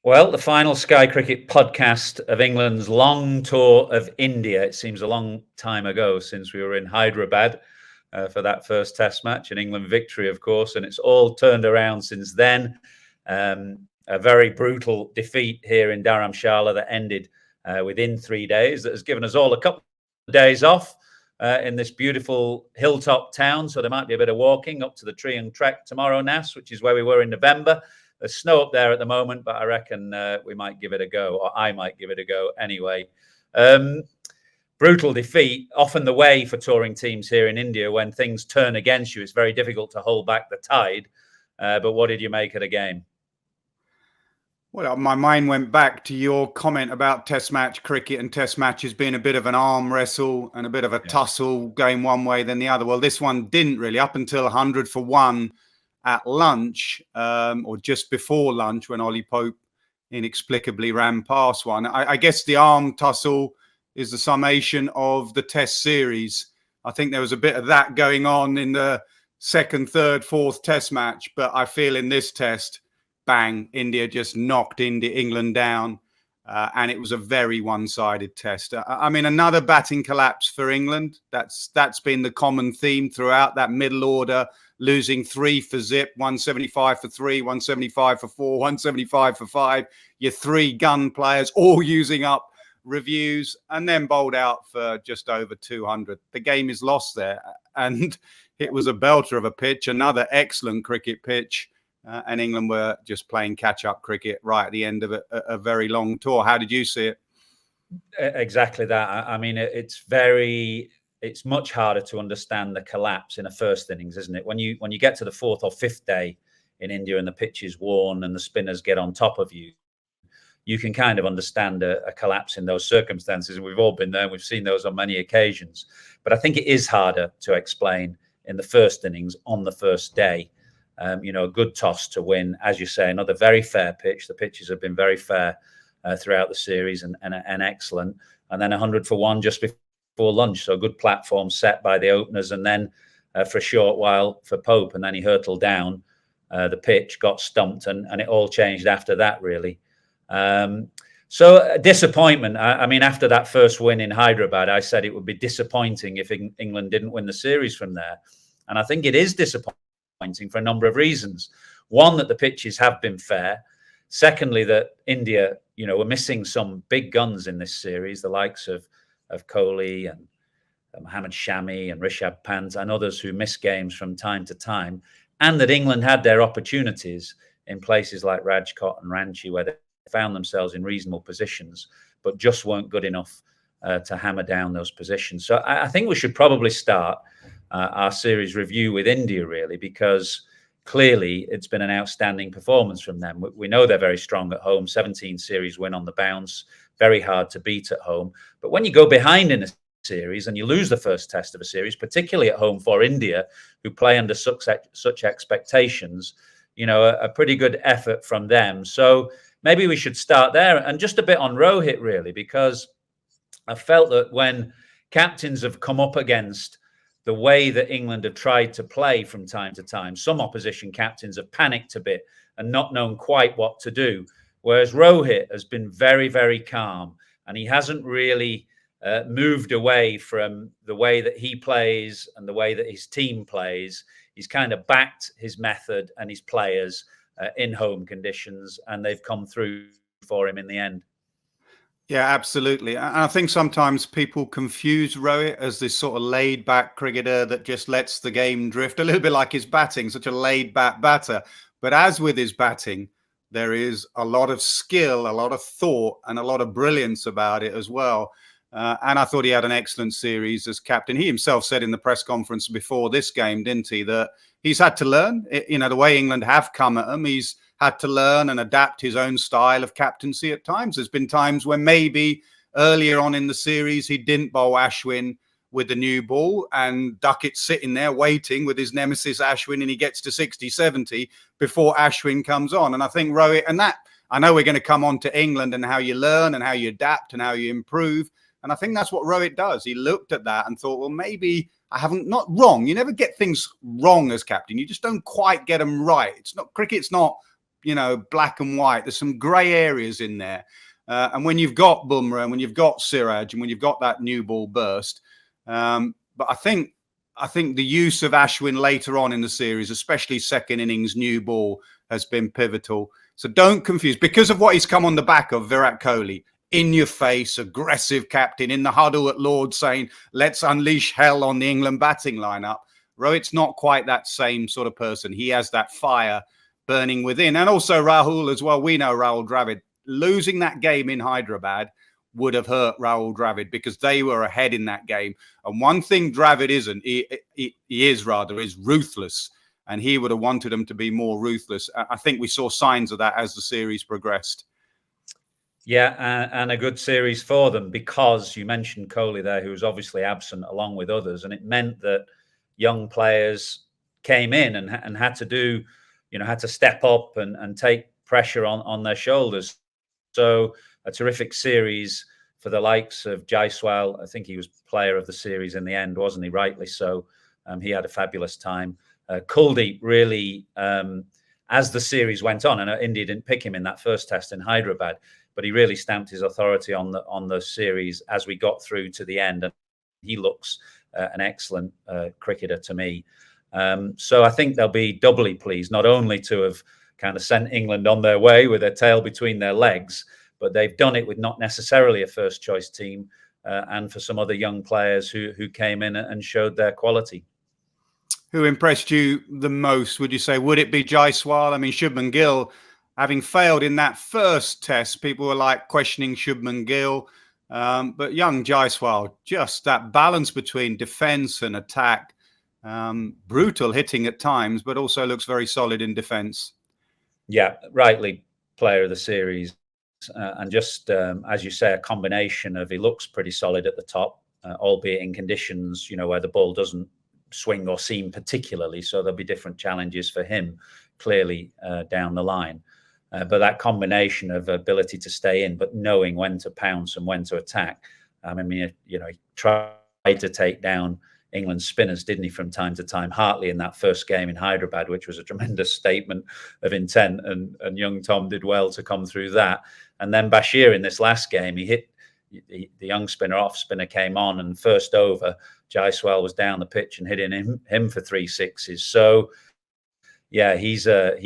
Well, the final Sky Cricket podcast of England's long tour of India. It seems a long time ago since we were in Hyderabad for that first Test match, an England victory, of course, and it's all turned around since then. A very brutal defeat here in Dharamshala that ended within 3 days. That has given us all a couple of days off in this beautiful hilltop town. So there might be a bit of walking up to the Triang Trek tomorrow, Nass, which is where we were in November. There's snow up there at the moment, but I reckon we might give it a go, or I might give it a go anyway. Brutal defeat, often the way for touring teams here in India. When things turn against you, it's very difficult to hold back the tide. But what did you make of the game? Well, my mind went back to your comment about Test match cricket and Test matches being a bit of an arm wrestle and a bit of a tussle going one way than the other. Well, this one didn't really, up until 100 for 1 at lunch, or just before lunch, when Ollie Pope inexplicably ran past one. I guess the arm tussle is the summation of the Test series. I think there was a bit of that going on in the second, third, fourth Test match, but I feel in this Test, bang, India just knocked England down, and it was a very one-sided Test. I mean, another batting collapse for England. That's been the common theme throughout, that middle order, losing 3 for zip, 175 for 3, 175 for 4, 175 for 5. Your 3 gun players all using up reviews, and then bowled out for just over 200. The game is lost there, and it was a belter of a pitch, another excellent cricket pitch. And England were just playing catch-up cricket right at the end of a very long tour. How did you see it? Exactly that. I mean, it's much harder to understand the collapse in a first innings, isn't it? When you get to the 4th or 5th day in India and the pitch is worn and the spinners get on top of you, you can kind of understand a collapse in those circumstances. And we've all been there. We've seen those on many occasions. But I think it is harder to explain in the first innings on the first day. A good toss to win, as you say, another very fair pitch. The pitches have been very fair throughout the series and excellent. And then 100 for 1 just before lunch. So a good platform set by the openers. And then for a short while for Pope. And then he hurtled down the pitch, got stumped, and it all changed after that, really. So disappointment. I mean, after that first win in Hyderabad, I said it would be disappointing if England didn't win the series from there. And I think it is disappointing for a number of reasons. One, that the pitches have been fair. Secondly, that India, were missing some big guns in this series, the likes of Kohli and Mohammad Shami and Rishabh Pant and others who miss games from time to time, and that England had their opportunities in places like Rajkot and Ranchi where they found themselves in reasonable positions, but just weren't good enough to hammer down those positions. So I think we should probably start our series review with India, really, because clearly it's been an outstanding performance from them. We know they're very strong at home, 17 series win on the bounce, very hard to beat at home. But when you go behind in a series and you lose the first Test of a series, particularly at home for India, who play under such expectations, a pretty good effort from them. So maybe we should start there. And just a bit on Rohit, really, because I felt that when captains have come up against the way that England have tried to play from time to time, some opposition captains have panicked a bit and not known quite what to do. Whereas Rohit has been very, very calm, and he hasn't really moved away from the way that he plays and the way that his team plays. He's kind of backed his method and his players in home conditions, and they've come through for him in the end. Yeah, absolutely. And I think sometimes people confuse Rohit as this sort of laid-back cricketer that just lets the game drift, a little bit like his batting, such a laid-back batter. But as with his batting, there is a lot of skill, a lot of thought, and a lot of brilliance about it as well. And I thought he had an excellent series as captain. He himself said in the press conference before this game, didn't he, that he's had to learn, the way England have come at him. He's had to learn and adapt his own style of captaincy at times. There's been times when maybe earlier on in the series he didn't bowl Ashwin with the new ball, and Duckett's sitting there waiting with his nemesis Ashwin, and he gets to 60, 70 before Ashwin comes on. And I think Rohit, and that, I know we're going to come on to England and how you learn and how you adapt and how you improve. And I think that's what Rohit does. He looked at that and thought, well, maybe I haven't, not wrong. You never get things wrong as captain. You just don't quite get them right. It's not, cricket's not black and white. There's some grey areas in there. And when you've got Bumrah and when you've got Siraj and when you've got that new ball burst, but I think the use of Ashwin later on in the series, especially second innings new ball, has been pivotal. So don't confuse, because of what he's come on the back of, Virat Kohli, in your face, aggressive captain in the huddle at Lord's saying, let's unleash hell on the England batting lineup. Rohit's not quite that same sort of person. He has that fire burning within. And also Rahul as well. We know Rahul Dravid. Losing that game in Hyderabad would have hurt Rahul Dravid because they were ahead in that game. And one thing Dravid isn't, he is ruthless. And he would have wanted them to be more ruthless. I think we saw signs of that as the series progressed. Yeah, and a good series for them, because you mentioned Kohli there, who was obviously absent along with others. And it meant that young players came in and had to do, had to step up and take pressure on their shoulders. So a terrific series for the likes of Jaiswal. I think he was player of the series in the end, wasn't he? Rightly so. He had a fabulous time. Kuldeep really, as the series went on, and India didn't pick him in that first test in Hyderabad, but he really stamped his authority on the series as we got through to the end. And he looks an excellent cricketer to me. So I think they'll be doubly pleased, not only to have kind of sent England on their way with their tail between their legs, but they've done it with not necessarily a first choice team, and for some other young players who came in and showed their quality. Who impressed you the most, would you say? Would it be Jaiswal? I mean, Shubman Gill, having failed in that first test, people were like questioning Shubman Gill. But young Jaiswal, just that balance between defence and attack, brutal hitting at times, but also looks very solid in defence. Yeah, rightly player of the series. And just, as you say, a combination of, he looks pretty solid at the top, albeit in conditions, where the ball doesn't swing or seam particularly. So there'll be different challenges for him, clearly, down the line. But that combination of ability to stay in, but knowing when to pounce and when to attack. I mean, he tried to take down England's spinners, didn't he, from time to time? Hartley in that first game in Hyderabad, which was a tremendous statement of intent, and young Tom did well to come through that. And then Bashir in this last game, he hit the young spinner, off spinner came on, and first over, Jaiswal was down the pitch and hitting him for 3 sixes. So, yeah, he's a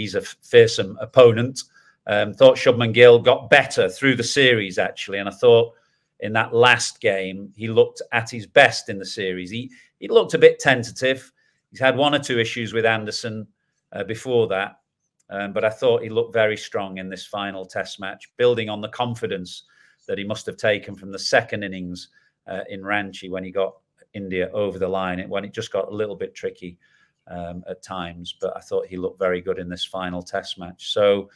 fearsome opponent. Thought Shubman Gill got better through the series, actually, and I thought in that last game he looked at his best in the series. He looked a bit tentative. He's had 1 or 2 issues with Anderson before that, but I thought he looked very strong in this final test match, building on the confidence that he must have taken from the second innings in Ranchi when he got India over the line, when it just got a little bit tricky at times. But I thought he looked very good in this final test match. So,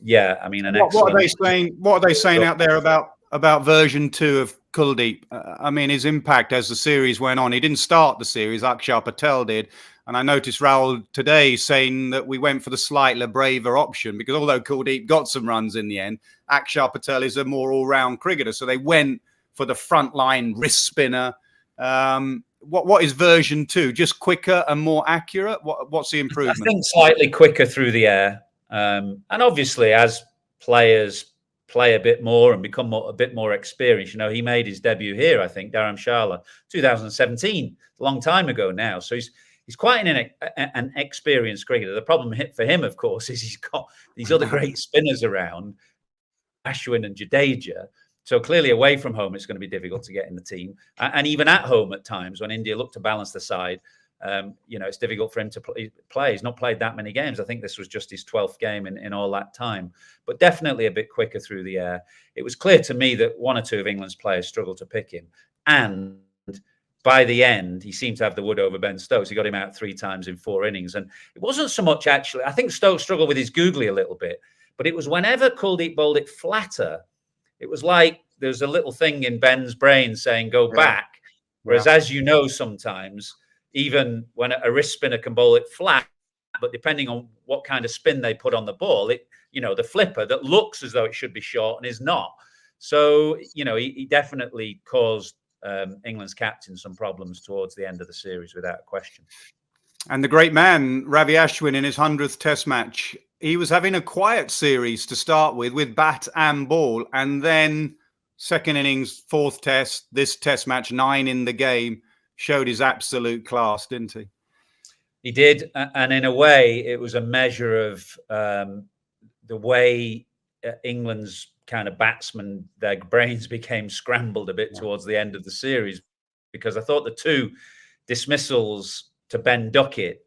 yeah, I mean, what are they saying? What are they saying out there about version 2 of Kuldeep? I mean, his impact as the series went on. He didn't start the series; Akshar Patel did. And I noticed Rahul today saying that we went for the slightly braver option, because although Kuldeep got some runs in the end, Akshar Patel is a more all-round cricketer. So they went for the frontline wrist spinner. What is version 2? Just quicker and more accurate? What's the improvement? I think slightly quicker through the air. And obviously, as players play a bit more and become a bit more experienced, he made his debut here, I think, Dharamshala, 2017, a long time ago now. So he's quite an experienced cricketer. The problem for him, of course, is he's got these other great spinners around, Ashwin and Jadeja. So clearly away from home, it's going to be difficult to get in the team. And even at home at times, when India look to balance the side, it's difficult for him to play. He's not played that many games. I think this was just his 12th game in all that time. But definitely a bit quicker through the air. It was clear to me that 1 or 2 of England's players struggled to pick him. And by the end, he seemed to have the wood over Ben Stokes. He got him out 3 times in 4 innings. And it wasn't so much, actually. I think Stokes struggled with his googly a little bit. But it was whenever Kuldeep bowled it flatter, it was like there's a little thing in Ben's brain saying, go back. Whereas, as you know, sometimes, even when a wrist spinner can bowl it flat, but depending on what kind of spin they put on the ball, the flipper that looks as though it should be short and is not. So, he definitely caused England's captain some problems towards the end of the series, without question. And the great man, Ravi Ashwin, in his 100th test match, he was having a quiet series to start with bat and ball, and then second innings, fourth test, this test match, 9 in the game, showed his absolute class, didn't he? He did, and in a way, it was a measure of the way England's kind of batsmen, their brains became scrambled a bit towards the end of the series, because I thought the 2 dismissals to Ben Duckett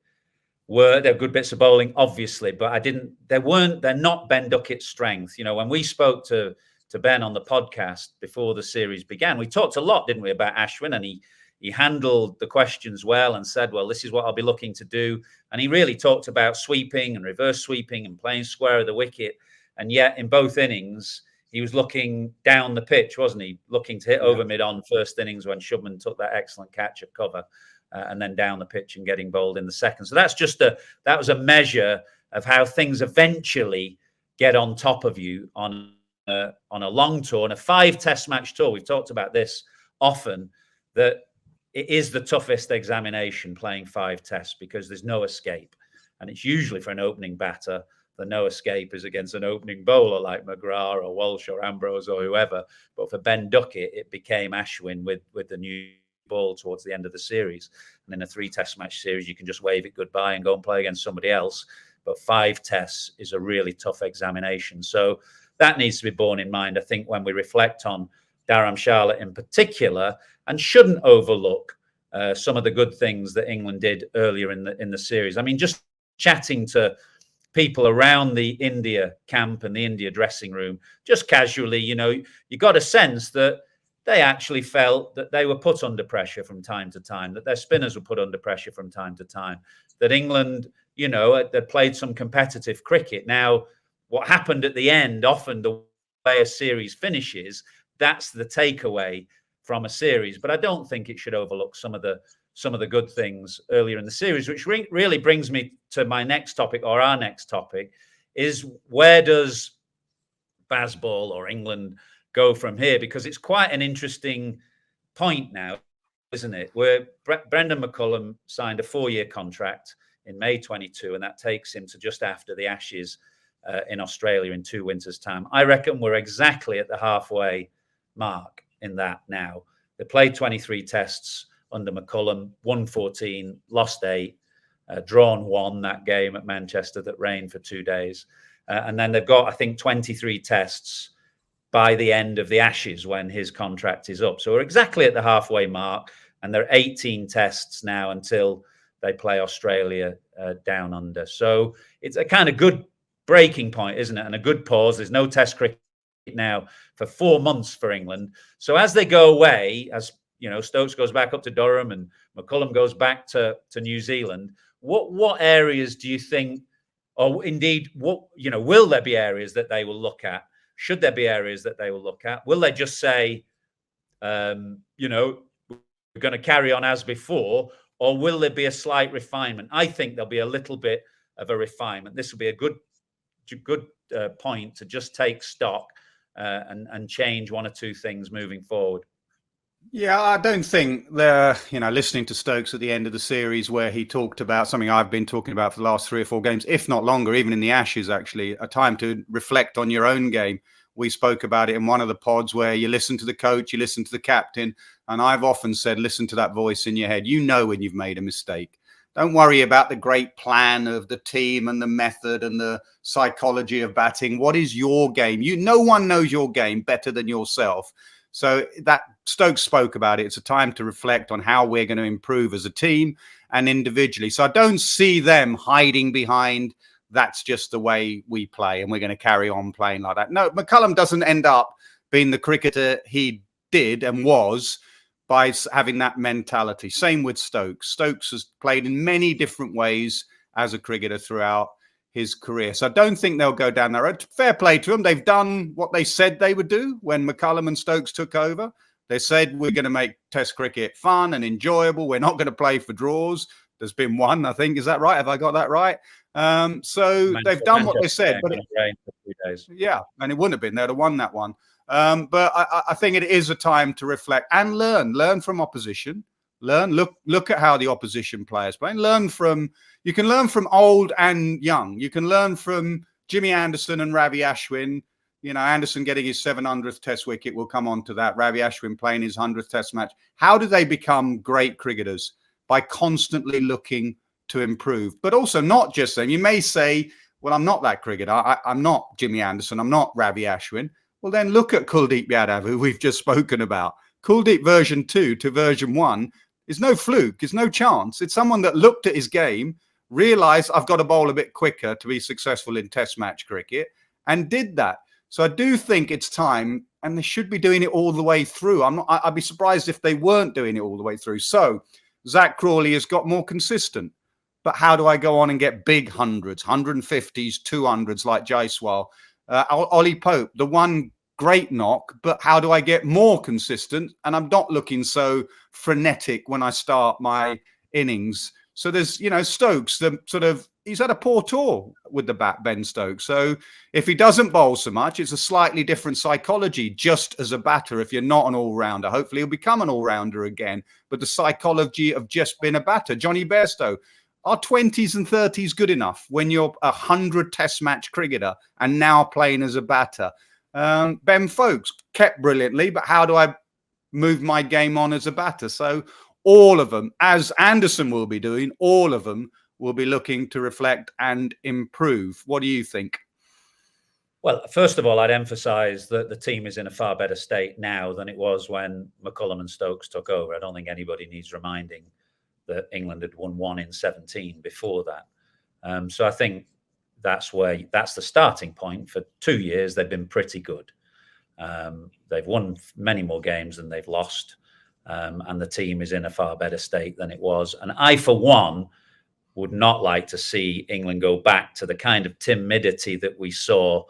they're good bits of bowling, obviously, but they're not Ben Duckett's strength. You know, when we spoke to Ben on the podcast before the series began, we talked a lot, didn't we, about Ashwin, and he handled the questions well and said, well, this is what I'll be looking to do. And he really talked about sweeping and reverse sweeping and playing square of the wicket. And yet in both innings, he was looking down the pitch, wasn't he? Looking to hit over mid-on first innings when Shubman took that excellent catch at cover. And then down the pitch and getting bowled in the second. So that's that was a measure of how things eventually get on top of you on a long tour, on a 5 test match tour. We've talked about this often, that it is the toughest examination, playing 5 tests, because there's no escape. And it's usually for an opening batter. The no escape is against an opening bowler like McGrath or Walsh or Ambrose or whoever. But for Ben Duckett, it became Ashwin with the new ball towards the end of the series. And in a 3 test match series, you can just wave it goodbye and go and play against somebody else. But 5 tests is a really tough examination. So that needs to be borne in mind, I think, when we reflect on Dharamshala in particular, and shouldn't overlook some of the good things that England did earlier in the series. I mean, just chatting to people around the India camp and the India dressing room, just casually, you know, you got a sense that they actually felt that they were put under pressure from time to time, that their spinners were put under pressure from time to time, that England, you know, they played some competitive cricket. Now, what happened at the end, often the way a series finishes, that's the takeaway from a series. But I don't think it should overlook some of the good things earlier in the series, which really brings me to my next topic, or our next topic, is where does Bazball or England go from here? Because it's quite an interesting point now, isn't it? Where Brendan McCullum signed a 4-year contract in May 22, and that takes him to just after the Ashes in Australia in 2 winters' time. I reckon we're exactly at the halfway mark in that now. They played 23 tests under McCullum, won 14, lost 8, drawn 1 that game at Manchester that rained for 2 days. And then they've got, I think, 23 tests by the end of the Ashes when his contract is up. So we're exactly at the halfway mark, and there are 18 tests now until they play Australia down under. So it's a kind of good breaking point, isn't it? And a good pause. There's no test cricket now for 4 months for England. So as they go away, as you know, Stokes goes back up to Durham and McCullum goes back to New Zealand, what areas do you think, or indeed, will there be areas that they will look at? Should there be areas that they will look at? Will they just say, we're going to carry on as before, or will there be a slight refinement? I think there'll be a little bit of a refinement. This will be a good point to just take stock and change 1 or 2 things moving forward. Yeah, I don't think they're, listening to Stokes at the end of the series where he talked about something I've been talking about for the last 3 or 4 games, if not longer, even in the Ashes, actually, a time to reflect on your own game. We spoke about it in one of the pods where you listen to the coach, you listen to the captain. And I've often said, listen to that voice in your head. You know when you've made a mistake. Don't worry about the great plan of the team and the method and the psychology of batting. What is your game? No one knows your game better than yourself. So that Stokes spoke about it. It's a time to reflect on how we're going to improve as a team and individually. So I don't see them hiding behind that's just the way we play and we're going to carry on playing like that. No, McCullum doesn't end up being the cricketer he did and was by having that mentality. Same with Stokes. Stokes has played in many different ways as a cricketer throughout his career. So I don't think they'll go down that road. Fair play to them. They've done what they said they would do when McCullum and Stokes took over. They said, we're going to make Test cricket fun and enjoyable. We're not going to play for draws. There's been one, I think. Is that right? Have I got that right? So they've done what they said. But yeah, and it wouldn't have been. They'd have won that one. But I think it is a time to reflect and learn from opposition. Look at how the opposition players play. You can learn from old and young. You can learn from Jimmy Anderson and Ravi Ashwin. You know, Anderson getting his 700th Test wicket. We'll come on to that. Ravi Ashwin playing his 100th Test match. How do they become great cricketers? By constantly looking to improve. But also not just them. You may say, well, I'm not that cricketer. I'm not Jimmy Anderson. I'm not Ravi Ashwin. Well, then look at Kuldeep Yadav, who we've just spoken about. Kuldeep version 2 to version 1 is no fluke. It's no chance. It's someone that looked at his game, realised I've got to bowl a bit quicker to be successful in Test match cricket, and did that. So I do think it's time, and they should be doing it all the way through. I'd be surprised if they weren't doing it all the way through. So Zach Crawley has got more consistent. But how do I go on and get big hundreds, 150s, 200s like Jaiswal? Ollie Pope, the one great knock, but how do I get more consistent? And I'm not looking so frenetic when I start my innings. So there's, you know, Stokes, he's had a poor tour with the bat, Ben Stokes. So if he doesn't bowl so much, it's a slightly different psychology just as a batter. If you're not an all-rounder, hopefully he'll become an all-rounder again. But the psychology of just being a batter. Johnny Bairstow, are 20s and 30s good enough when you're a 100 Test match cricketer and now playing as a batter? Ben Foakes kept brilliantly, but how do I move my game on as a batter? So all of them, as Anderson will be doing, all of them will be looking to reflect and improve. What do you think? Well, first of all, I'd emphasise that the team is in a far better state now than it was when McCullum and Stokes took over. I don't think anybody needs reminding that England had won 1 in 17 before that. So I think that's the starting point. For 2 years, they've been pretty good. They've won many more games than they've lost. And the team is in a far better state than it was. And I, for one, would not like to see England go back to the kind of timidity that we saw.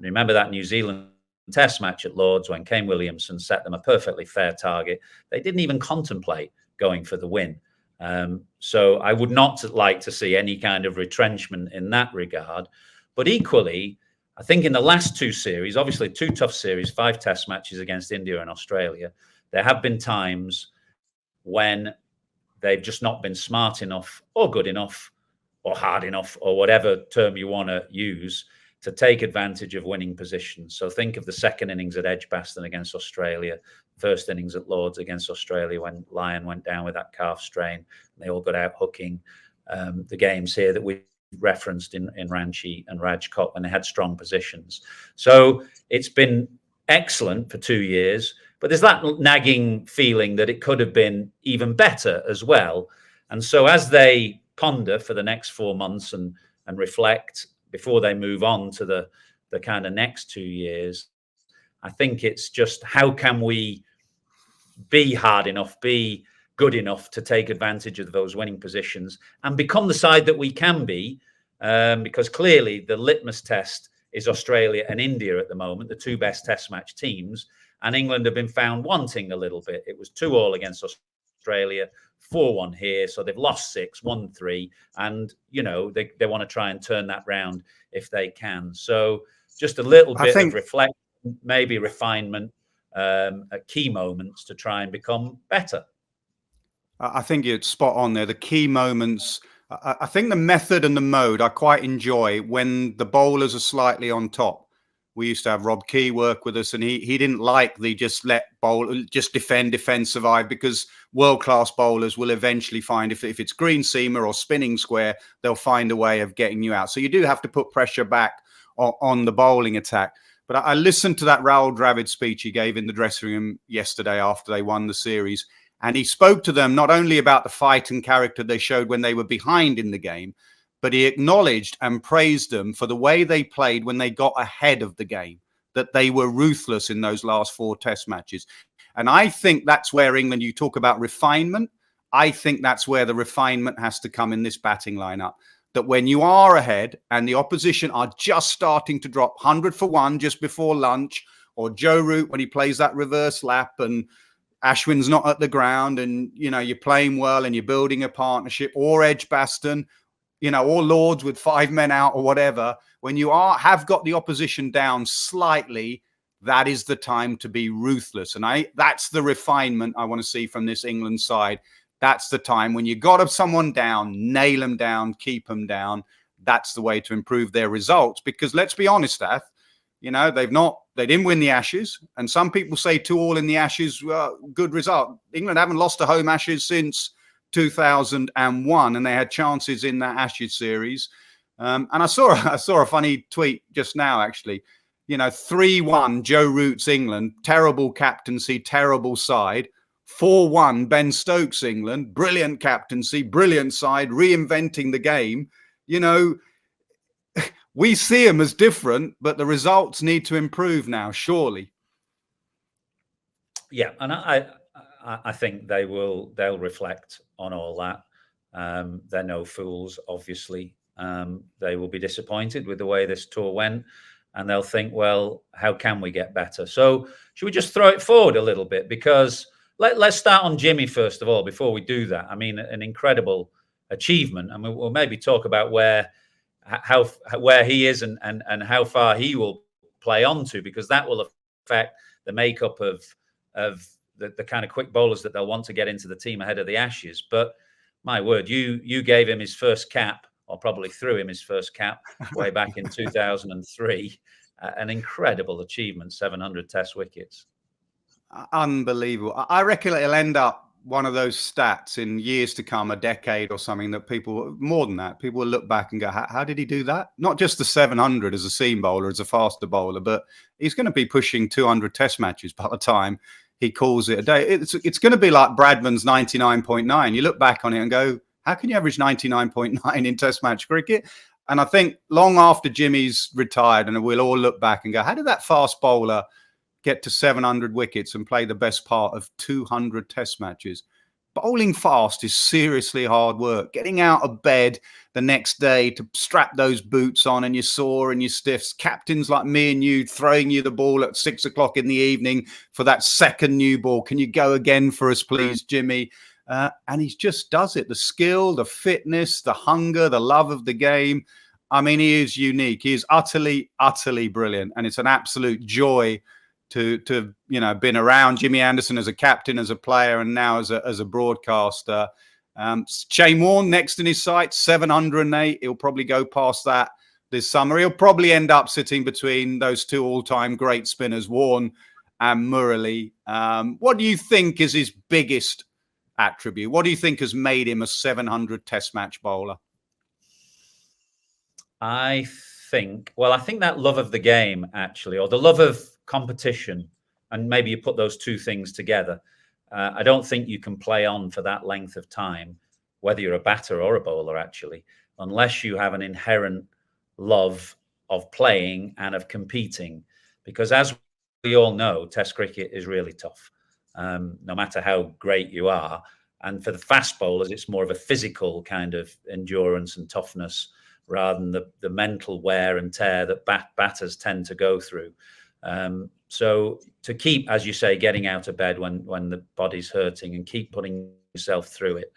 Remember that New Zealand Test match at Lord's when Kane Williamson set them a perfectly fair target. They didn't even contemplate going for the win. So I would not like to see any kind of retrenchment in that regard. But equally, I think in the last 2 series, obviously 2 tough series, 5 Test matches against India and Australia, there have been times when they've just not been smart enough or good enough or hard enough or whatever term you want to use to take advantage of winning positions. So think of the second innings at Edgbaston against Australia, first innings at Lord's against Australia when Lyon went down with that calf strain. And they all got out hooking. The games here that we referenced in Ranchi and Rajkot when they had strong positions. So it's been excellent for 2 years, but there's that nagging feeling that it could have been even better as well. And so as they ponder for the next 4 months and reflect before they move on to the kind of next 2 years, I think it's just how can we be hard enough, be good enough to take advantage of those winning positions and become the side that we can be, because clearly the litmus test is Australia and India at the moment, the 2 best Test match teams, and England have been found wanting a little bit. It was 2-2 against Australia, 4-1 here, so they've lost 6, won 3, and you know they want to try and turn that round if they can. So just a little bit of reflection, maybe refinement at key moments to try and become better. I think you're spot on there. The key moments. I think the method and the mode I quite enjoy when the bowlers are slightly on top. We used to have Rob Key work with us, and he didn't like the just defend, survive, because world-class bowlers will eventually find if it's green seamer or spinning square, they'll find a way of getting you out. So you do have to put pressure back on the bowling attack. But I listened to that Rahul Dravid speech he gave in the dressing room yesterday after they won the series, and he spoke to them not only about the fight and character they showed when they were behind in the game, but he acknowledged and praised them for the way they played when they got ahead of the game, that they were ruthless in those last 4 Test matches. And I think that's where England, you talk about refinement, I think that's where the refinement has to come in this batting lineup. That when you are ahead and the opposition are just starting to drop 100 for 1 just before lunch, or Joe Root when he plays that reverse lap and Ashwin's not at the ground and, you know, you're playing well and you're building a partnership, or Edgbaston, you know, or Lords with 5 men out or whatever, when you have got the opposition down slightly, that is the time to be ruthless. And that's the refinement I want to see from this England side. That's the time when you got someone down, nail them down, keep them down. That's the way to improve their results. Because let's be honest, Ath, you know, they didn't win the Ashes. And some people say 2-2 in the Ashes, good result. England haven't lost a home Ashes since 2001, and they had chances in that Ashes series. And I saw a funny tweet just now, actually. You know, 3-1 Joe Root's England, terrible captaincy, terrible side. 4-1 Ben Stokes England, brilliant captaincy, brilliant side, reinventing the game. You know, we see them as different, but the results need to improve now, surely. Yeah, and I think they'll reflect on all that. They're no fools, obviously. They will be disappointed with the way this tour went, and they'll think, well, how can we get better? So should we just throw it forward a little bit? Because let's start on Jimmy first of all, before we do that. I mean, an incredible achievement. I mean, we'll maybe talk about where he is and how far he will play on to, because that will affect the makeup of the kind of quick bowlers that they'll want to get into the team ahead of the Ashes. But my word, you gave him his first cap, or probably threw him his first cap way back in 2003. An incredible achievement, 700 Test wickets. Unbelievable. I reckon it'll end up one of those stats in years to come, a decade or something, that people, more than that, people will look back and go, how did he do that? Not just the 700 as a seam bowler, as a faster bowler, but he's going to be pushing 200 Test matches by the time he calls it a day. It's going to be like Bradman's 99.9. You look back on it and go, how can you average 99.9 in Test match cricket? And I think long after Jimmy's retired, and we'll all look back and go, how did that fast bowler get to 700 wickets and play the best part of 200 Test matches? Bowling fast is seriously hard work. Getting out of bed the next day to strap those boots on and you're sore and you're stiff. Captains like me and you throwing you the ball at 6 o'clock in the evening for that second new ball. Can you go again for us, please, Jimmy? And he just does it. The skill, the fitness, the hunger, the love of the game. I mean, he is unique. He is utterly, utterly brilliant. And it's an absolute joy to you know, been around Jimmy Anderson as a captain, as a player, and now as a broadcaster. Shane Warne next in his sights, 708. He'll probably go past that this summer. He'll probably end up sitting between those two all-time great spinners, Warne and Murali. What do you think is his biggest attribute? What do you think has made him a 700 Test match bowler? I think that love of the game, actually, or the love of competition, and maybe you put those two things together. I don't think you can play on for that length of time, whether you're a batter or a bowler, actually, unless you have an inherent love of playing and of competing. Because as we all know, Test cricket is really tough, no matter how great you are. And for the fast bowlers, it's more of a physical kind of endurance and toughness rather than the mental wear and tear that batters tend to go through. So to keep, as you say, getting out of bed when the body's hurting and keep putting yourself through it,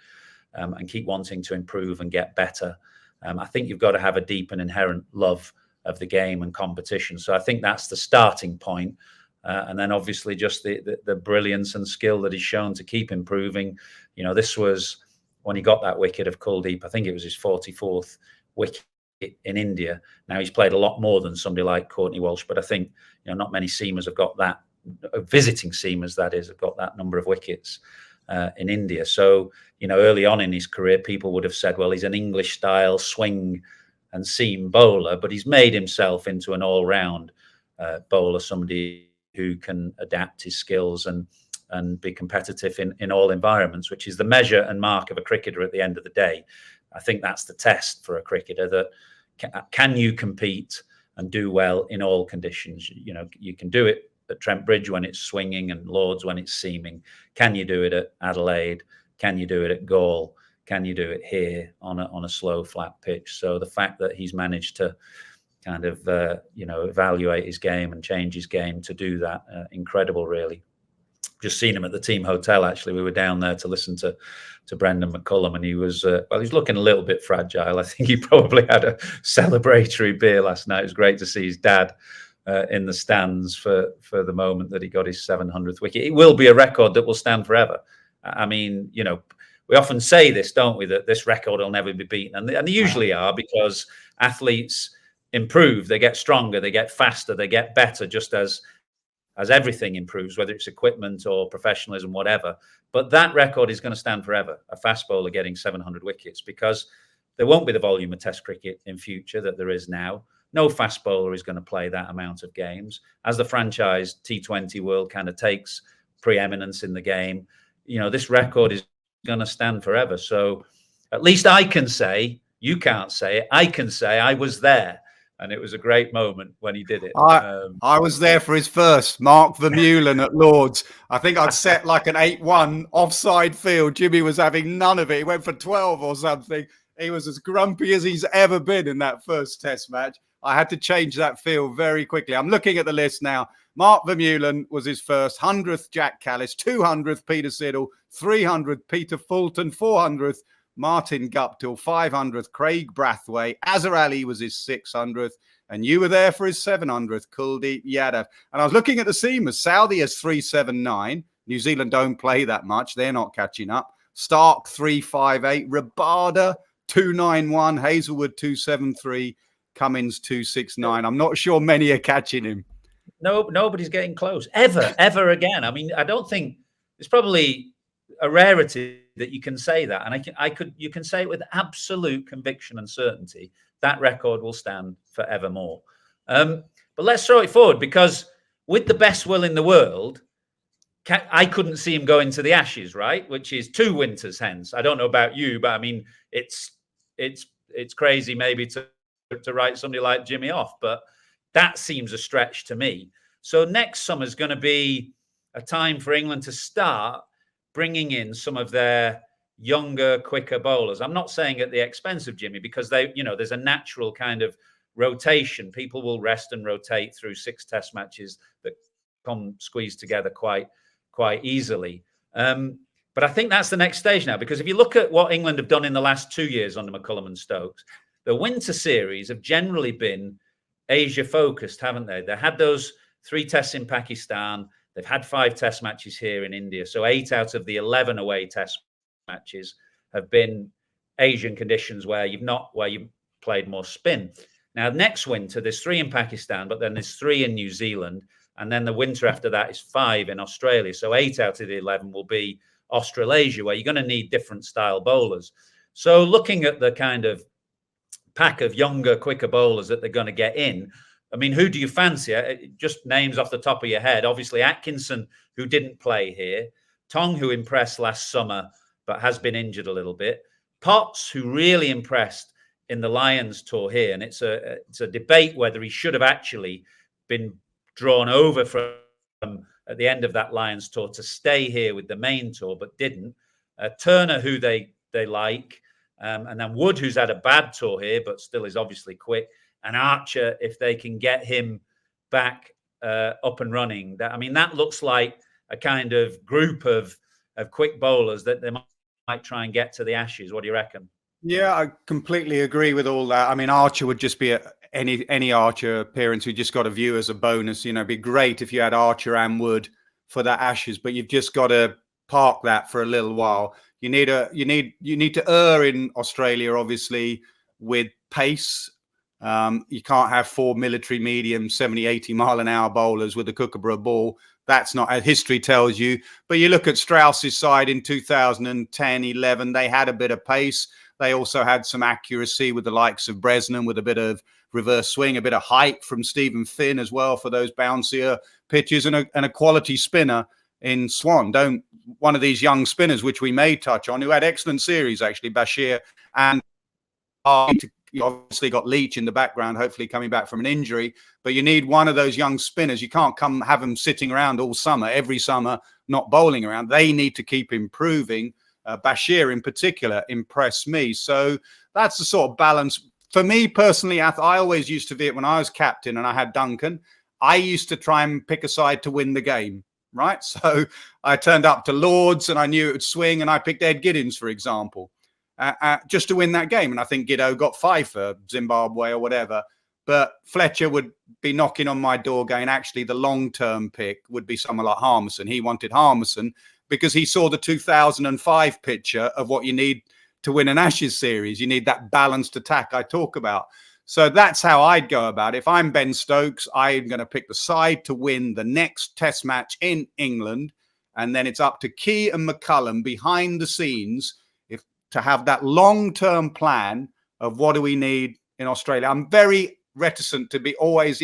and keep wanting to improve and get better, I think you've got to have a deep and inherent love of the game and competition. So I think that's the starting point. And then obviously just the brilliance and skill that he's shown to keep improving. You know, this was when he got that wicket of Kuldeep. I think it was his 44th wicket in India. Now he's played a lot more than somebody like Courtney Walsh, but I think, you know, not many seamers have got that, visiting seamers that is, have got that number of wickets in India. So, you know, early on in his career, people would have said, well, he's an English style swing and seam bowler, but he's made himself into an all-round bowler, somebody who can adapt his skills and be competitive in all environments, which is the measure and mark of a cricketer at the end of the day. I think that's the test for a cricketer, that can you compete and do well in all conditions? You know, you can do it at Trent Bridge when it's swinging and Lords when it's seaming. Can you do it at Adelaide? Can you do it at Galle? Can you do it here on a slow, flat pitch? So the fact that he's managed to kind of, you know, evaluate his game and change his game to do that, incredible, really. Just seen him at the team hotel, actually. We were down there to listen to Brendan McCullum, and he was he's looking a little bit fragile. I think he probably had a celebratory beer last night. It was great to see his dad in the stands for the moment that he got his 700th wicket. It will be a record that will stand forever. I mean, we often say this, don't we, that this record will never be beaten. And they usually are, because athletes improve, they get stronger, they get faster, they get better, just as everything improves, whether it's equipment or professionalism, whatever. But that record is going to stand forever, a fast bowler getting 700 wickets, because there won't be the volume of Test cricket in future that there is now. No fast bowler is going to play that amount of games. As the franchise T20 world kind of takes preeminence in the game, this record is going to stand forever. So at least I can say, you can't say it, I can say I was there. And it was a great moment when he did it. I was there for his first, Mark Vermeulen at Lords. I think I'd set like an 8-1 offside field. Jimmy was having none of it. He went for 12 or something. He was as grumpy as he's ever been in that first Test match. I had to change that field very quickly. I'm looking at the list now. Mark Vermeulen was his first, 100th Jack Callis, 200th Peter Siddle, 300th Peter Fulton, 400th Martin Guptill, 500th Craig Brathwaite, Azhar Ali was his 600th, and you were there for his 700th, Kuldeep Yadav. And I was looking at the seamers. Saudi has 379. New Zealand don't play that much. They're not catching up. Stark 358, Rabada 291, Hazelwood 273, Cummins 269. I'm not sure many are catching him. No, nobody's getting close ever again. I mean, I don't think it's probably a rarity that you can say that, and you can say it with absolute conviction and certainty that record will stand forevermore. But let's throw it forward, because with the best will in the world, I couldn't see him going to the Ashes, right? Which is 2 winters hence. I don't know about you, but I mean, it's crazy maybe to write somebody like Jimmy off, but that seems a stretch to me. So next summer is going to be a time for England to start bringing in some of their younger, quicker bowlers. I'm not saying at the expense of Jimmy, because there's a natural kind of rotation. People will rest and rotate through 6 Test matches that come squeezed together quite easily. But I think that's the next stage now, because if you look at what England have done in the last 2 years under McCullum and Stokes, the winter series have generally been Asia focused, haven't they? They had those 3 tests in Pakistan. They've had 5 Test matches here in India. So 8 out of the 11 away Test matches have been Asian conditions where you've played more spin. Now, next winter, there's 3 in Pakistan, but then there's 3 in New Zealand. And then the winter after that is 5 in Australia. So 8 out of the 11 will be Australasia, where you're going to need different style bowlers. So looking at the kind of pack of younger, quicker bowlers that they're going to get in, I mean, who do you fancy? Just names off the top of your head. Obviously, Atkinson, who didn't play here. Tong, who impressed last summer, but has been injured a little bit. Potts, who really impressed in the Lions tour here. And it's a debate whether he should have actually been drawn over from at the end of that Lions tour to stay here with the main tour, but didn't. Turner, who they like. And then Wood, who's had a bad tour here, but still is obviously quick. And Archer, if they can get him back up and running. That looks like a kind of group of quick bowlers that they might try and get to the Ashes. What do you reckon? Yeah, I completely agree with all that. I mean, Archer would just be any Archer appearance we just got to view as a bonus. It'd be great if you had Archer and Wood for that Ashes, but you've just got to park that for a little while. You need to err in Australia, obviously, with pace. You can't have 4 military medium 70, 80 mile an hour bowlers with a Kookaburra ball. That's not, as history tells you. But you look at Strauss's side in 2010, 11, they had a bit of pace. They also had some accuracy with the likes of Bresnan, with a bit of reverse swing, a bit of height from Stephen Finn as well for those bouncier pitches, and a quality spinner in Swan. One of these young spinners, which we may touch on, who had excellent series, actually, Bashir, and you obviously got Leach in the background, hopefully coming back from an injury, but you need one of those young spinners. You can't have them sitting around all summer, every summer, not bowling around. They need to keep improving. Bashir in particular impressed me. So that's the sort of balance. For me personally, I always used to be it when I was captain and I had Duncan. I used to try and pick a side to win the game, right? So I turned up to Lords and I knew it would swing, and I picked Ed Giddins, for example. Just to win that game. And I think Giddo got 5 for Zimbabwe or whatever. But Fletcher would be knocking on my door going, actually, the long-term pick would be someone like Harmison. He wanted Harmison because he saw the 2005 picture of what you need to win an Ashes series. You need that balanced attack I talk about. So that's how I'd go about it. If I'm Ben Stokes, I'm going to pick the side to win the next Test match in England. And then it's up to Key and McCullum behind the scenes to have that long-term plan of what do we need in Australia. I'm very reticent to be always,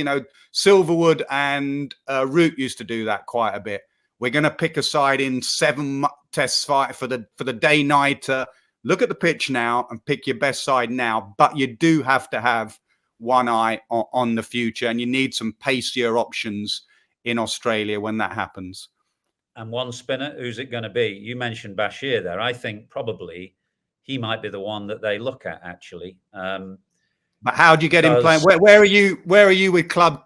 Silverwood and Root used to do that quite a bit. We're going to pick a side in 7 tests fight for the day-nighter. Look at the pitch now and pick your best side now. But you do have to have one eye on the future, and you need some pacier options in Australia when that happens. And one spinner, who's it going to be? You mentioned Bashir there. I think probably he might be the one that they look at, actually. But how do you get him playing? Where are you with club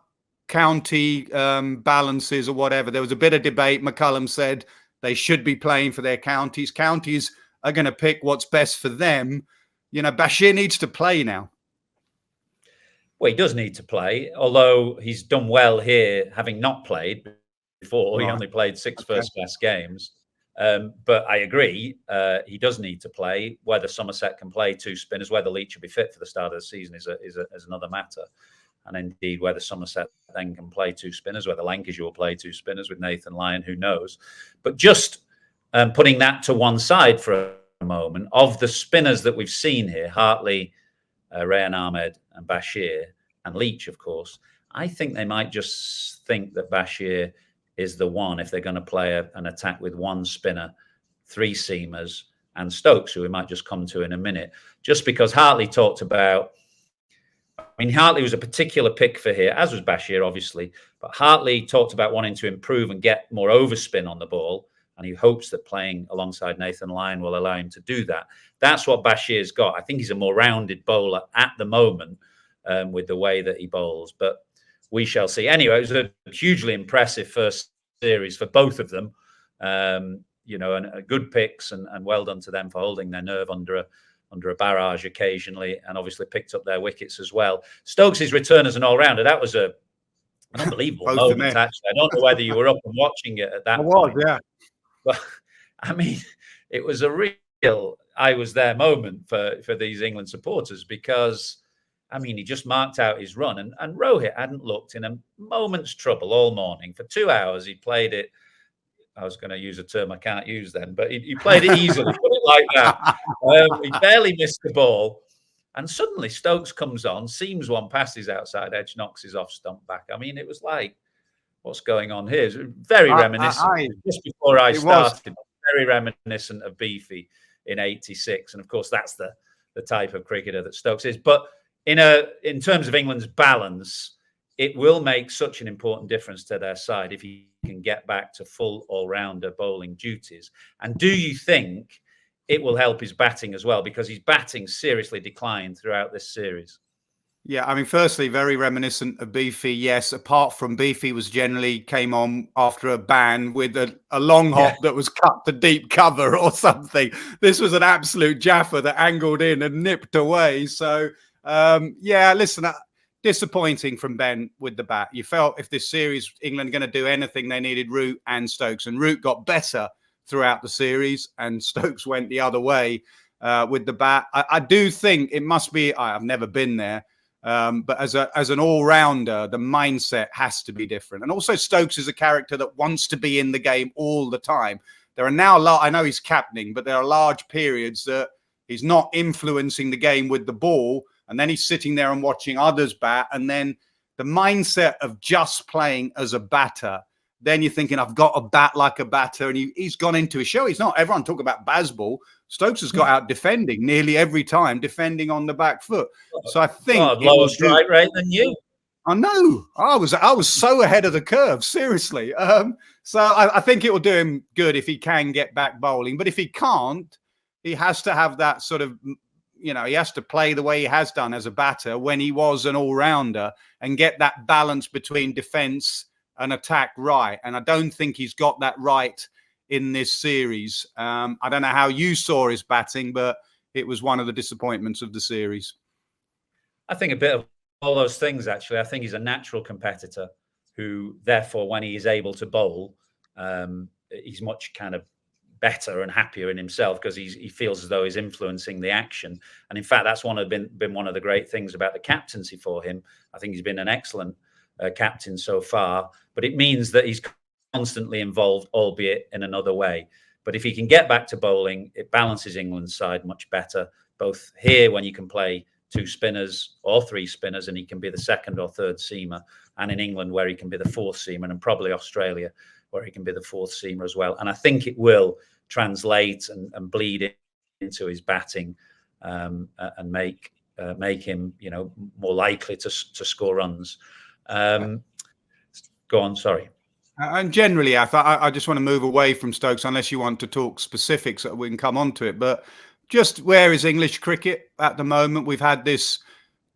county balances or whatever? There was a bit of debate. McCullum said they should be playing for their counties. Counties are going to pick what's best for them. Bashir needs to play now. Well, he does need to play, although he's done well here, having not played before. Right. He only played 6 first-class games. But I agree, he does need to play. Whether Somerset can play 2 spinners, whether Leach will be fit for the start of the season is another matter. And indeed, whether Somerset then can play 2 spinners, whether Lancashire will play 2 spinners with Nathan Lyon, who knows. But just putting that to one side for a moment, of the spinners that we've seen here, Hartley, Rayan Ahmed and Bashir, and Leach, of course, I think they might just think that Bashir is the one if they're going to play an attack with 1 spinner, 3 seamers, and Stokes, who we might just come to in a minute. Just because Hartley talked about, Hartley was a particular pick for here, as was Bashir, obviously, but Hartley talked about wanting to improve and get more overspin on the ball, and he hopes that playing alongside Nathan Lyon will allow him to do that. That's what Bashir's got. I think he's a more rounded bowler at the moment with the way that he bowls, but we shall see. Anyway, it was a hugely impressive first series for both of them, and good picks, and well done to them for holding their nerve under a barrage occasionally, and obviously picked up their wickets as well. Stokes' return as an all-rounder, that was an unbelievable moment, actually. I don't know whether you were up and watching it at that point. Yeah. But, it was a real I-was-there moment for these England supporters because, he just marked out his run, and Rohit hadn't looked in a moment's trouble all morning. For 2 hours, he played it. I was going to use a term I can't use then, but he played it easily, put it like that. He barely missed the ball. And suddenly Stokes comes on, seams one past his outside edge, knocks his off stump back. It was like, what's going on here? It's very reminiscent. Just before I started, very reminiscent of Beefy in '86. And of course, that's the type of cricketer that Stokes is. But in terms of England's balance, it will make such an important difference to their side if he can get back to full all-rounder bowling duties. And do you think it will help his batting as well? Because his batting seriously declined throughout this series. Yeah, firstly, very reminiscent of Beefy. Yes, apart from Beefy came on after a ban with a long hop that was cut to deep cover or something. This was an absolute jaffer that angled in and nipped away. So, listen, disappointing from Ben with the bat. You felt if this series, England are going to do anything, they needed Root and Stokes. And Root got better throughout the series and Stokes went the other way with the bat. I do think it must be, I've never been there, but as an all-rounder, the mindset has to be different. And also Stokes is a character that wants to be in the game all the time. There are now, I know he's captaining, but there are large periods that he's not influencing the game with the ball. And then he's sitting there and watching others bat. And then the mindset of just playing as a batter, then you're thinking, I've got to bat like a batter. And he's gone into a show. He's not, everyone talk about Bazball. Stokes has got out defending nearly every time, defending on the back foot. So I think lower strike rate than you. I know. I was so ahead of the curve, seriously. So I think it will do him good if he can get back bowling. But if he can't, he has to have that sort of, he has to play the way he has done as a batter when he was an all-rounder and get that balance between defence and attack right. And I don't think he's got that right in this series. I don't know how you saw his batting, but it was one of the disappointments of the series. I think a bit of all those things, actually. I think he's a natural competitor who, therefore, when he is able to bowl, he's much kind of better and happier in himself because he feels as though he's influencing the action. And in fact, that's been one of the great things about the captaincy for him. I think he's been an excellent captain so far, but it means that he's constantly involved, albeit in another way. But if he can get back to bowling, it balances England's side much better, both here when you can play 2 spinners or 3 spinners and he can be the second or third seamer, and in England where he can be the 4th seamer, and probably Australia where he can be the 4th seamer as well. And I think it will translate and bleed into his batting and make him, more likely to score runs. Go on, sorry. And generally, I just want to move away from Stokes, unless you want to talk specifics, we can come on to it. But just where is English cricket at the moment? We've had this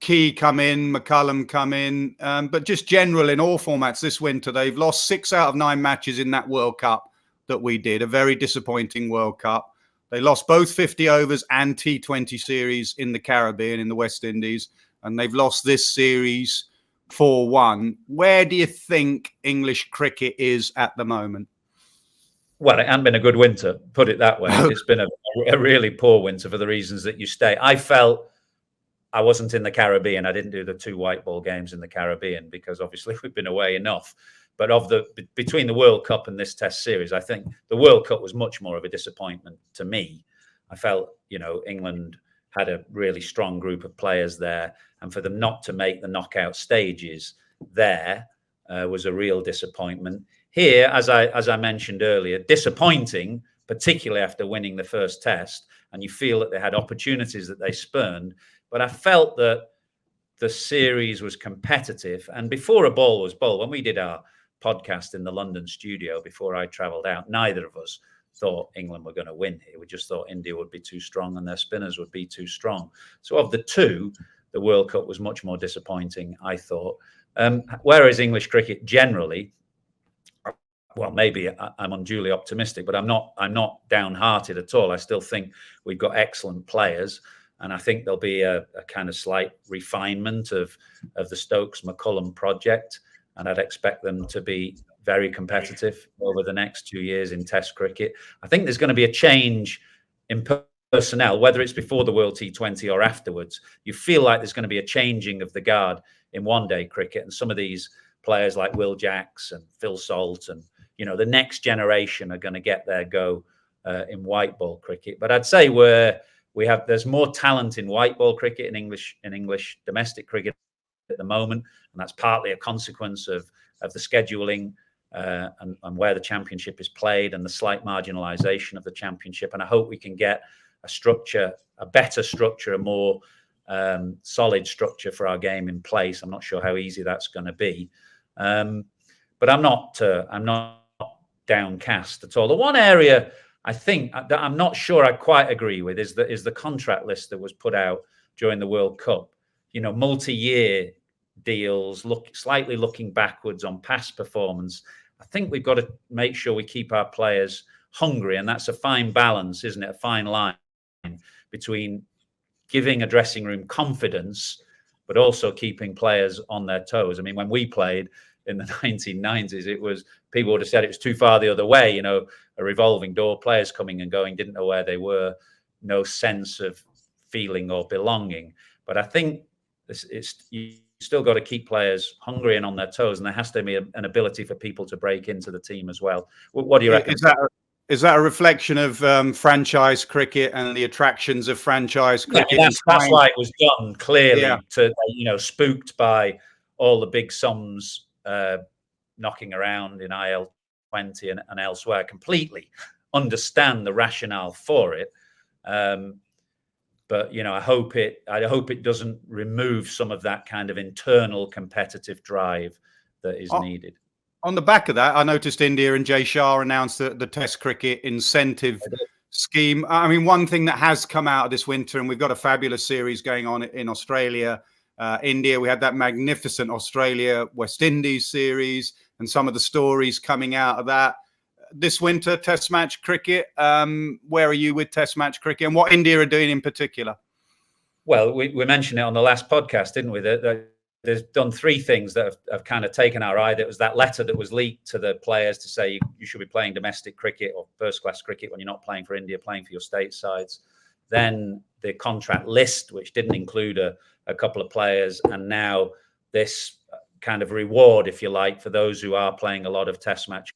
Key come in, McCullum come in, but just general in all formats this winter, they've lost 6 out of 9 matches in that World Cup that we did, a very disappointing World Cup. They lost both 50 overs and T20 series in the Caribbean, in the West Indies, and they've lost this series 4-1. Where do you think English cricket is at the moment? Well, it hasn't been a good winter, put it that way. It's been a really poor winter for the reasons that you state. I felt I wasn't in the Caribbean. I didn't do the 2 white ball games in the Caribbean because obviously we've been away enough. But between the World Cup and this Test series, I think the World Cup was much more of a disappointment to me. I felt, England had a really strong group of players there, and for them not to make the knockout stages there was a real disappointment. Here, as I mentioned earlier, disappointing, particularly after winning the first Test, and you feel that they had opportunities that they spurned. But I felt that the series was competitive, and before a ball was bowled, when we did our podcast in the London studio before I travelled out, neither of us thought England were going to win here. We just thought India would be too strong and their spinners would be too strong. So of the 2, the World Cup was much more disappointing, I thought. Whereas English cricket generally, well, maybe I'm unduly optimistic, but I'm not downhearted at all. I still think we've got excellent players, and I think there'll be a kind of slight refinement of the Stokes-McCullum project, and I'd expect them to be very competitive over the next 2 years in Test cricket. I think there's going to be a change in personnel, whether it's before the World T20 or afterwards. You feel like there's going to be a changing of the guard in one-day cricket, and some of these players like Will Jacks and Phil Salt and the next generation are going to get their go in white ball cricket. But I'd say there's more talent in white ball cricket in English domestic cricket at the moment, and that's partly a consequence of the scheduling and where the championship is played and the slight marginalisation of the championship. And I hope we can get a better structure, a more solid structure for our game in place. I'm not sure how easy that's going to be, but I'm not downcast at all. The one area I think that I'm not sure I quite agree with is the contract list that was put out during the World Cup. Multi-year deals, slightly looking backwards on past performance. I think we've got to make sure we keep our players hungry, and that's a fine balance, isn't it? A fine line between giving a dressing room confidence, but also keeping players on their toes. I mean, when we played in the 1990s, people would have said it was too far the other way, a revolving door, players coming and going, didn't know where they were, no sense of feeling or belonging. But I think you still got to keep players hungry and on their toes, and there has to be an ability for people to break into the team as well. What do you reckon? Is that a reflection of franchise cricket and the attractions of franchise cricket? Yeah, that's why it was done, clearly, spooked by all the big sums knocking around in IL20 and elsewhere. Completely understand the rationale for it. But I hope it doesn't remove some of that kind of internal competitive drive that is needed. On the back of that, I noticed India and Jay Shah announced the Test cricket incentive scheme. I mean, one thing that has come out of this winter, and we've got a fabulous series going on in Australia, India. We had that magnificent Australia West Indies series, and some of the stories coming out of that. This winter, Test match cricket. Where are you with Test match cricket, and what India are doing in particular? Well, we mentioned it on the last podcast, didn't we? That there's done three things that have kind of taken our eye. There was that letter that was leaked to the players to say you should be playing domestic cricket or first-class cricket when you're not playing for India, playing for your state sides. Then the contract list, which didn't include a couple of players, and now this kind of reward, if you like, for those who are playing a lot of test match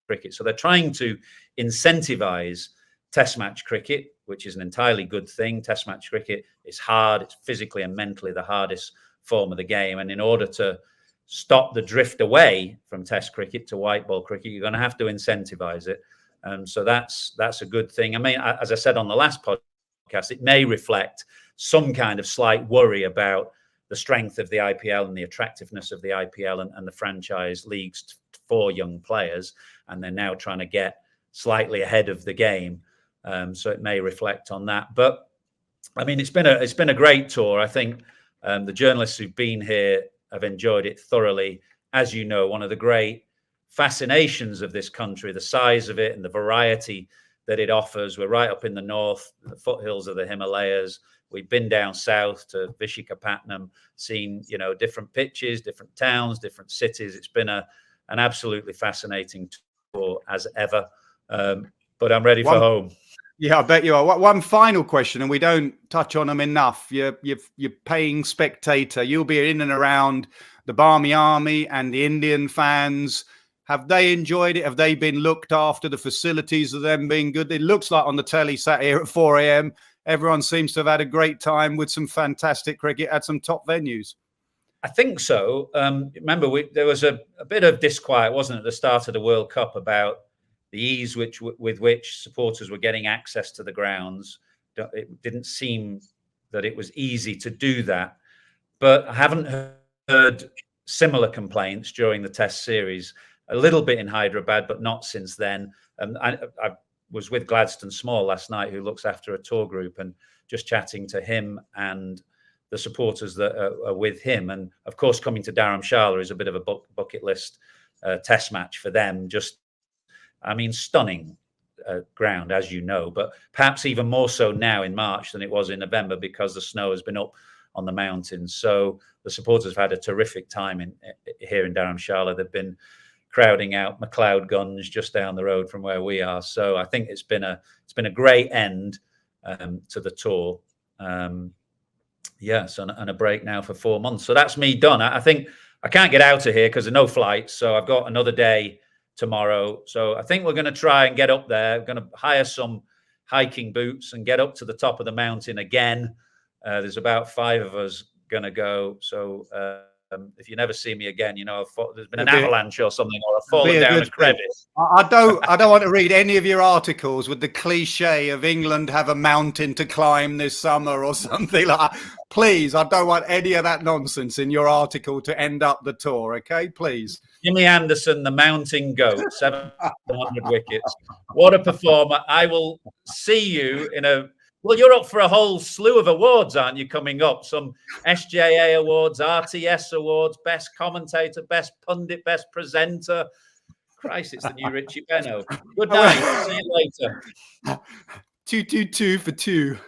cricket. So they're trying to incentivize test match cricket, which is an entirely good thing. Test match cricket is hard. It's physically and mentally the hardest form of the game. And in order to stop the drift away from test cricket to white ball cricket, you're going to have to incentivize it. So that's a good thing. I mean, as I said on the last podcast, it may reflect some kind of slight worry about the strength of the IPL and the attractiveness of the IPL and the franchise leagues for young players. And they're now trying to get slightly ahead of the game. So it may reflect on that. But I mean, it's been a great tour. I think the journalists who've been here have enjoyed it thoroughly. As you know, one of the great fascinations of this country, the size of it and the variety that it offers. We're right up in the north, the foothills of the Himalayas. We've been down south to Vishakhapatnam, seen, different pitches, different towns, different cities. It's been an absolutely fascinating tour as ever. But I'm ready for home. Yeah, I bet you are. One final question, and we don't touch on them enough. You're paying spectator. You'll be in and around the Barmy Army and the Indian fans. Have they enjoyed it? Have they been looked after? The facilities of them being good? It looks like on the telly sat here at 4 a.m. Everyone seems to have had a great time with some fantastic cricket at some top venues. I think so. Remember, there was a bit of disquiet, wasn't it, at the start of the World Cup about the ease with which supporters were getting access to the grounds. It didn't seem that it was easy to do that. But I haven't heard similar complaints during the Test series. A little bit in Hyderabad, but not since then. I was with Gladstone Small last night, who looks after a tour group, and just chatting to him and the supporters that are with him. And of course, coming to Dharamshala is a bit of a bucket list Test match for them. Stunning ground, as you know, but perhaps even more so now in March than it was in November because the snow has been up on the mountains. So the supporters have had a terrific time here in Dharamshala. They've been crowding out McLeod Guns just down the road from where we are. So I think it's been a great end to the tour. Yes, and a break now for 4 months. So that's me done. I think I can't get out of here because there are no flights. So I've got another day tomorrow. So I think we're going to try and get up there. We're going to hire some hiking boots and get up to the top of the mountain again. There's about 5 of us going to go. So if you never see me again, there's been an avalanche or something, or I've fallen down a crevice. I don't want to read any of your articles with the cliche of England have a mountain to climb this summer or something like that. Please, I don't want any of that nonsense in your article to end up the tour, okay? Please. Jimmy Anderson, the mountain goat, 700 wickets. What a performer. I will see you well, you're up for a whole slew of awards, aren't you, coming up? Some SJA awards, RTS awards, best commentator, best pundit, best presenter. Christ, it's the new Richie Benno. Good night. See you later. 222 for 2.